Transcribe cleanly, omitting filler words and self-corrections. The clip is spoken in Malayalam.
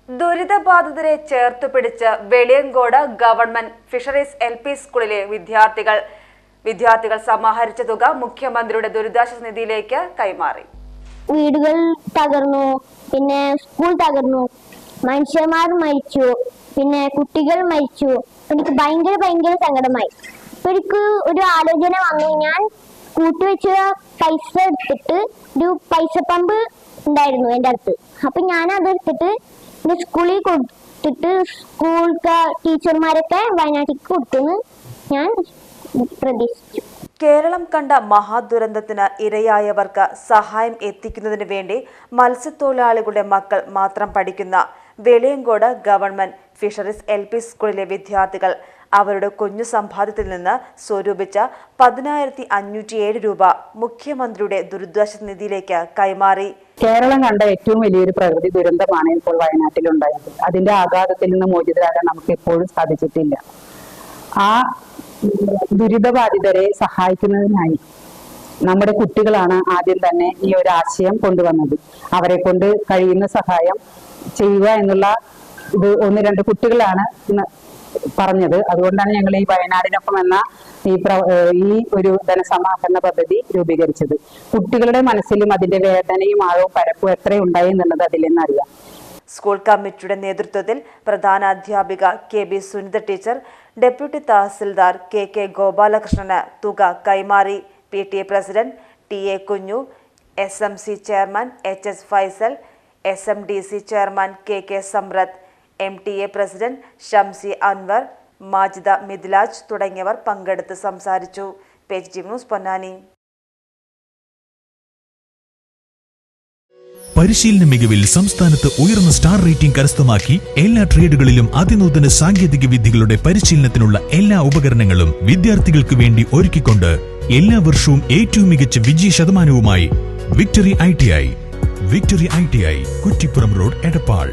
ദുരിതബാധിതരെ ചേർത്തുപിടിച്ച് വെളിയങ്കോട് ഗവൺമെന്റ് ഫിഷറീസ് LP സ്കൂളിലെ വിദ്യാർത്ഥികൾ സമാഹരിച്ച തുക മുഖ്യമന്ത്രിയുടെ ദുരിതാശ്വാസ നിധിയിലേക്ക് കൈമാറി. വീടുകൾ തകർന്നു, പിന്നെ സ്കൂൾ തകർന്നു, മനുഷ്യന്മാർ മരിച്ചു, പിന്നെ കുട്ടികൾ മരിച്ചു. എനിക്ക് ഭയങ്കര സങ്കടമായി. എനിക്ക് ഒരു ആലോചന വന്നു. ഞാൻ കൂട്ടിവെച്ച പൈസ എടുത്തിട്ട് ഒരു പൈസ പമ്പ് ഉണ്ടായിരുന്നു എൻ്റെ അടുത്ത്. അപ്പൊ ഞാൻ അതെടുത്തിട്ട് എന്റെ സ്കൂളിൽ കൊടുത്തിട്ട് സ്കൂൾ ടീച്ചർമാരൊക്കെ വയനാട്ടിലേക്ക് കൊടുത്തെന്ന് ഞാൻ പ്രതീക്ഷിച്ചു. കേരളം കണ്ട മഹാദുരന്തത്തിന് ഇരയായവർക്ക് സഹായം എത്തിക്കുന്നതിന് വേണ്ടി മത്സ്യത്തൊഴിലാളികളുടെ മക്കൾ മാത്രം പഠിക്കുന്ന വെളിയങ്കോട് ഗവൺമെന്റ് ഫിഷറീസ് LP സ്കൂളിലെ വിദ്യാർത്ഥികൾ അവരുടെ കുഞ്ഞു സമ്പാദ്യത്തിൽ നിന്ന് സ്വരൂപിച്ച 10,507 രൂപ മുഖ്യമന്ത്രിയുടെ ദുരിതാശ്വാസ നിധിയിലേക്ക് കൈമാറി. കേരളം കണ്ട ഏറ്റവും വലിയൊരു പ്രകൃതി ദുരന്തമാണ് ഇപ്പോൾ വയനാട്ടിലുണ്ടായത്. അതിന്റെ ആഘാതത്തിൽ നിന്ന് മോചിതരാകാൻ നമുക്ക് എപ്പോഴും സാധിച്ചിട്ടില്ല. ആ ദുരിതബാധിതരെ സഹായിക്കുന്നതിനായി നമ്മുടെ കുട്ടികളാണ് ആദ്യം തന്നെ ഈ ഒരു ആശയം കൊണ്ടുവന്നത്. അവരെ കൊണ്ട് കഴിയുന്ന സഹായം ചെയ്യുക എന്നുള്ള ഇത് 1-2 കുട്ടികളാണ് പറഞ്ഞത്. അതുകൊണ്ടാണ് ഞങ്ങൾ ഈ വയനാടിനൊപ്പം എന്ന ഈ ഒരു ധനസമാഹരണ പദ്ധതി രൂപീകരിച്ചത്. കുട്ടികളുടെ മനസ്സിലും അതിന്റെ വേദനയും ആഴവും പരപ്പും എത്രയുണ്ടായി എന്നുള്ളത് അതിൽ നിന്നറിയാം. സ്കൂൾ കമ്മിറ്റിയുടെ നേതൃത്വത്തിൽ പ്രധാന അധ്യാപിക KB Sunitha teacher, deputy tahsildar KK ഗോപാലകൃഷ്ണന് തുക കൈമാറി. PTA president TA Kunju, SMC chairman HS Faisal, SMDC chairman KK Samriddh, MTA president Shamsi Anwar, Majida Midlaj തുടങ്ങിയവർ പങ്കെടുത്ത് സംസാരിച്ചു. PG news Ponnani. പരിശീലന മികവിൽ സംസ്ഥാനത്ത് ഉയർന്ന സ്റ്റാർ റേറ്റിംഗ് കരസ്ഥമാക്കി എല്ലാ ട്രേഡുകളിലും അതിനൂതന സാങ്കേതിക വിദ്യകളുടെ പരിശീലനത്തിനുള്ള എല്ലാ ഉപകരണങ്ങളും വിദ്യാർത്ഥികൾക്ക് വേണ്ടി ഒരുക്കിക്കൊണ്ട് എല്ലാ വർഷവും ഏറ്റവും മികച്ച വിജയ ശതമാനവുമായി victory ITI Kuttippuram road, Edappal.